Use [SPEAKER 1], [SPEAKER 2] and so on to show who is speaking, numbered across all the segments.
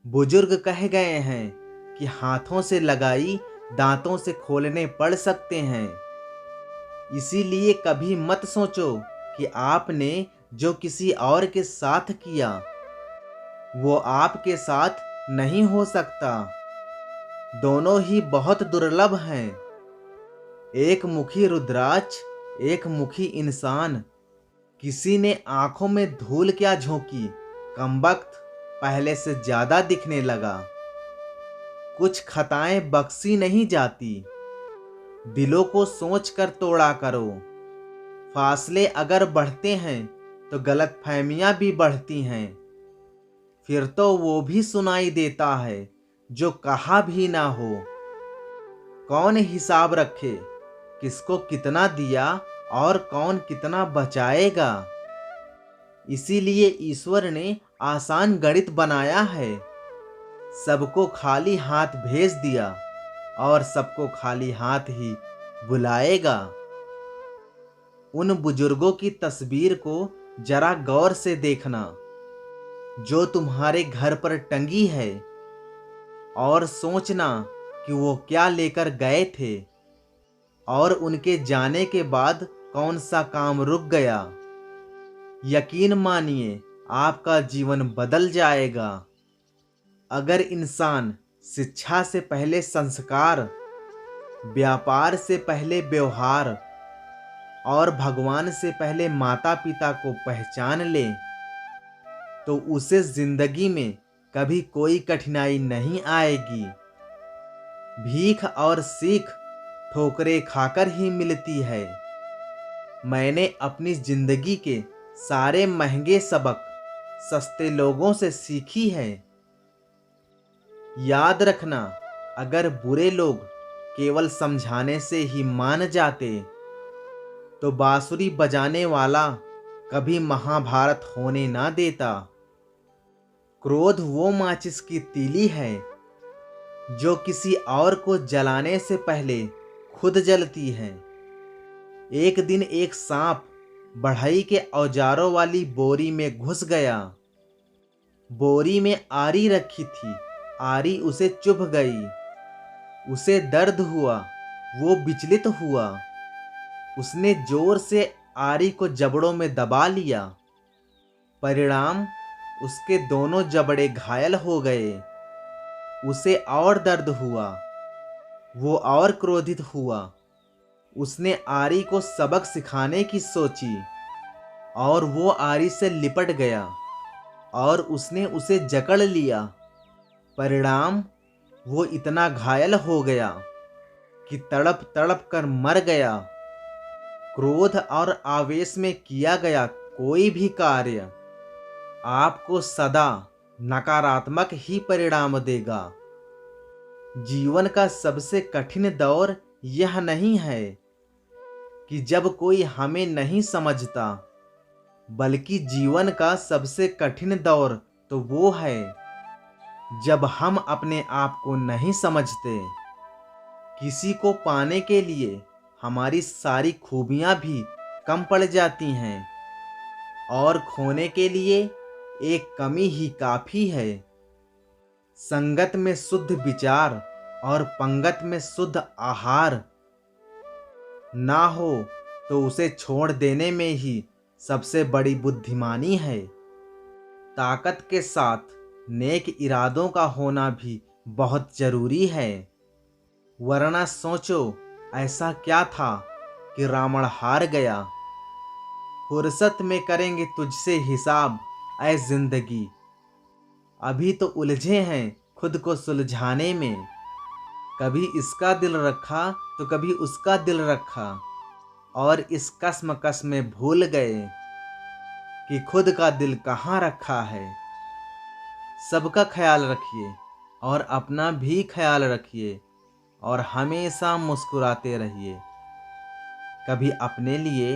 [SPEAKER 1] बुजुर्ग कह गए हैं कि हाथों से लगाई दांतों से खोलने पड़ सकते हैं। इसीलिए कभी मत सोचो कि आपने जो किसी और के साथ किया वो आपके साथ नहीं हो सकता। दोनों ही बहुत दुर्लभ हैं। एक मुखी रुद्राक्ष, एक मुखी इंसान। किसी ने आंखों में धूल क्या झोंकी, कमबख्त पहले से ज्यादा दिखने लगा। कुछ खताएं बख्शी नहीं जाती, दिलों को सोच कर तोड़ा करो। फासले अगर बढ़ते हैं तो गलतफहमियां भी बढ़ती हैं। फिर तो वो भी सुनाई देता है जो कहा भी ना हो। कौन हिसाब रखे किसको कितना दिया और कौन कितना बचाएगा। इसीलिए ईश्वर ने आसान गणित बनाया है। सबको खाली हाथ भेज दिया और सबको खाली हाथ ही बुलाएगा। उन बुजुर्गों की तस्वीर को जरा गौर से देखना जो तुम्हारे घर पर टंगी है, और सोचना कि वो क्या लेकर गए थे और उनके जाने के बाद कौन सा काम रुक गया। यकीन मानिए आपका जीवन बदल जाएगा। अगर इंसान शिक्षा से पहले संस्कार, व्यापार से पहले व्यवहार और भगवान से पहले माता पिता को पहचान ले तो उसे जिंदगी में कभी कोई कठिनाई नहीं आएगी। भीख और सीख ठोकरें खाकर ही मिलती है। मैंने अपनी जिंदगी के सारे महंगे सबक सस्ते लोगों से सीखी है। याद रखना, अगर बुरे लोग केवल समझाने से ही मान जाते तो बांसुरी बजाने वाला कभी महाभारत होने ना देता। क्रोध वो माचिस की तीली है जो किसी और को जलाने से पहले खुद जलती है। एक दिन एक सांप बढ़ई के औजारों वाली बोरी में घुस गया। बोरी में आरी रखी थी, आरी उसे चुभ गई। उसे दर्द हुआ, वो विचलित हुआ। उसने जोर से आरी को जबड़ों में दबा लिया। परिणाम, उसके दोनों जबड़े घायल हो गए। उसे और दर्द हुआ, वो और क्रोधित हुआ। उसने आरी को सबक सिखाने की सोची और वो आरी से लिपट गया और उसने उसे जकड़ लिया। परिणाम, वो इतना घायल हो गया कि तड़प तड़प कर मर गया। क्रोध और आवेश में किया गया कोई भी कार्य आपको सदा नकारात्मक ही परिणाम देगा। जीवन का सबसे कठिन दौर यह नहीं है कि जब कोई हमें नहीं समझता, बल्कि जीवन का सबसे कठिन दौर तो वो है जब हम अपने आप को नहीं समझते। किसी को पाने के लिए हमारी सारी खूबियां भी कम पड़ जाती हैं और खोने के लिए एक कमी ही काफी है। संगत में शुद्ध विचार और पंगत में शुद्ध आहार ना हो तो उसे छोड़ देने में ही सबसे बड़ी बुद्धिमानी है। ताकत के साथ नेक इरादों का होना भी बहुत जरूरी है। वरना सोचो, ऐसा क्या था कि रावण हार गया। फुर्सत में करेंगे तुझसे हिसाब ऐ जिंदगी। अभी तो उलझे हैं खुद को सुलझाने में। कभी इसका दिल रखा तो कभी उसका दिल रखा और इस कसमकस में भूल गए कि खुद का दिल कहाँ रखा है। सबका ख्याल रखिए और अपना भी ख्याल रखिए और हमेशा मुस्कुराते रहिए। कभी अपने लिए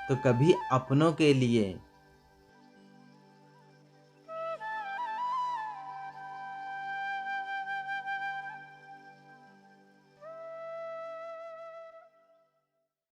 [SPEAKER 1] तो कभी अपनों के लिए।